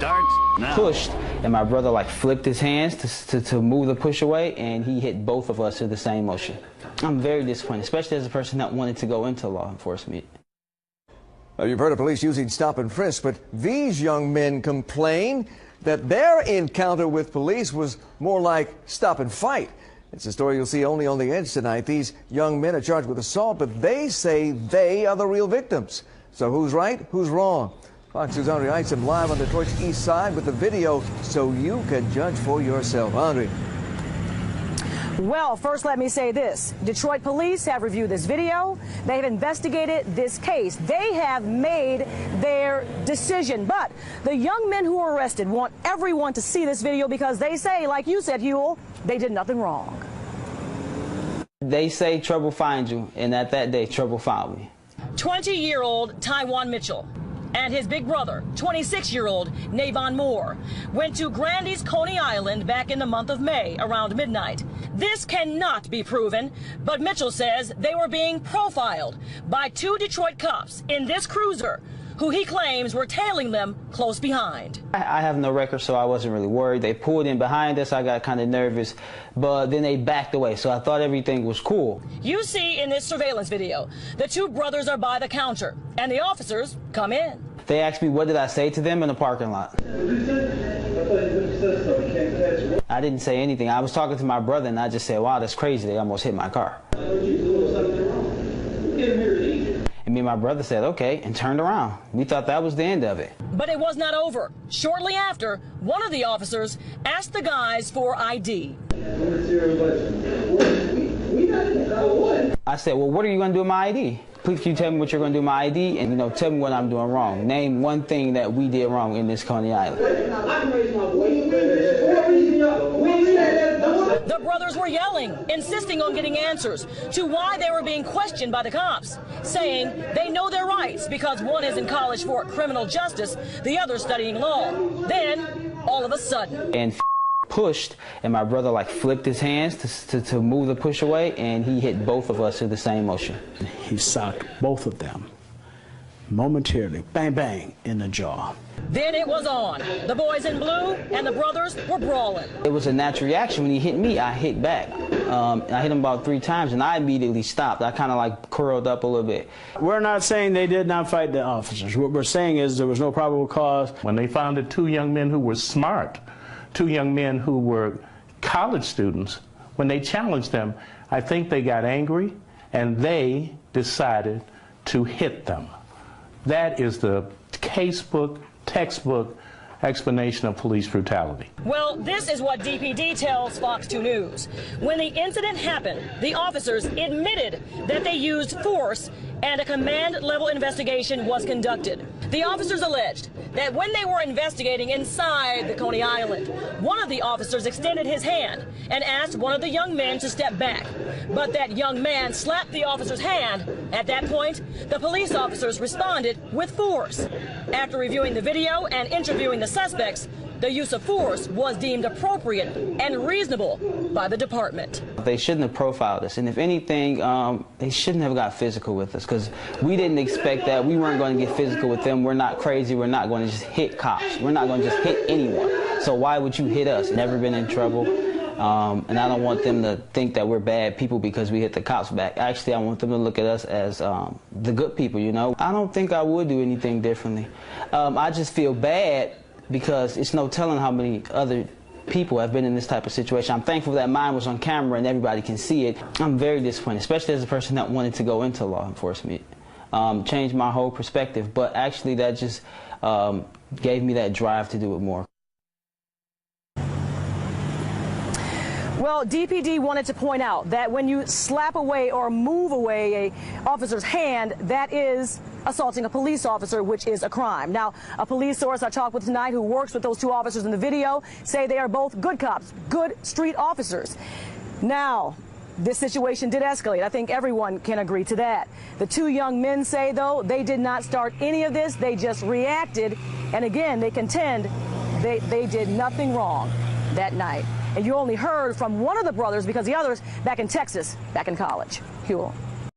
starts now. Pushed, and my brother like flipped his hands to move the push away, and he hit both of us in the same motion. I'm very disappointed, especially as a person that wanted to go into law enforcement. Well, you've heard of police using stop and frisk, but these young men complain that their encounter with police was more like stop and fight. It's a story you'll see only on The Edge tonight. These young men are charged with assault, but they say they are the real victims. So who's right? Who's wrong? Fox News' Andre Isom live on Detroit's east side with the video so you can judge for yourself. Andre. Well, first let me say this. Detroit police have reviewed this video. They've investigated this case. They have made their decision. But the young men who were arrested want everyone to see this video because they say, like you said, Huel, they did nothing wrong. They say trouble finds you, and at that day, trouble found me. 20-year-old Tywan Mitchell and his big brother, 26-year-old Navon Moore, went to Grandy's Coney Island back in the month of May around midnight. This cannot be proven, but Mitchell says they were being profiled by two Detroit cops in this cruiser, who he claims were tailing them close behind. I have no record, so I wasn't really worried. They pulled in behind us. I got kind of nervous, but then they backed away, so I thought everything was cool. You see in this surveillance video, the two brothers are by the counter, and the officers come in. They asked me what did I say to them in the parking lot. I didn't say anything. I was talking to my brother, and I just said, wow, that's crazy. They almost hit my car. And me and my brother said, okay, and turned around. We thought that was the end of it. But it was not over. Shortly after, one of the officers asked the guys for ID. I said, well, what are you going to do with my ID? Please, can you tell me what you're going to do with my ID? And, tell me what I'm doing wrong. Name one thing that we did wrong in this Coney Island. The brothers were yelling, insisting on getting answers to why they were being questioned by the cops, saying they know their rights because one is in college for criminal justice, the other studying law. Then, all of a sudden. And pushed, and my brother like flipped his hands to move the push away, and he hit both of us in the same motion. He socked both of them momentarily, bang, bang, in the jaw. Then it was on. The boys in blue and the brothers were brawling. It was a natural reaction. When he hit me, I hit back. I hit him about 3 times, and I immediately stopped. I kind of like curled up a little bit. We're not saying they did not fight the officers. What we're saying is there was no probable cause. When they found the two young men who were smart, two young men who were college students, when they challenged them, I think they got angry and they decided to hit them. That is the textbook explanation of police brutality. Well, this is what DPD tells Fox 2 News. When the incident happened, the officers admitted that they used force and a command-level investigation was conducted. The officers alleged that when they were investigating inside the Coney Island, one of the officers extended his hand and asked one of the young men to step back. But that young man slapped the officer's hand. At that point, the police officers responded with force. After reviewing the video and interviewing the suspects, the use of force was deemed appropriate and reasonable by the department. They shouldn't have profiled us, and if anything, they shouldn't have got physical with us, because we didn't expect that. We weren't going to get physical with them. We're not crazy. We're not going to just hit cops. We're not going to just hit anyone. So why would you hit us? Never been in trouble. And I don't want them to think that we're bad people because we hit the cops back. Actually, I want them to look at us as the good people, I don't think I would do anything differently. I just feel bad because it's no telling how many other people have been in this type of situation. I'm thankful that mine was on camera and everybody can see it. I'm very disappointed, especially as a person that wanted to go into law enforcement. Changed my whole perspective, but actually that just gave me that drive to do it more. Well, DPD wanted to point out that when you slap away or move away an officer's hand, that is assaulting a police officer, which is a crime. Now, a police source I talked with tonight who works with those two officers in the video say they are both good cops, good street officers. Now, this situation did escalate. I think everyone can agree to that. The two young men say, though, they did not start any of this. They just reacted. And again, they contend they did nothing wrong that night. And you only heard from one of the brothers because the other's back in Texas, back in college. Huel.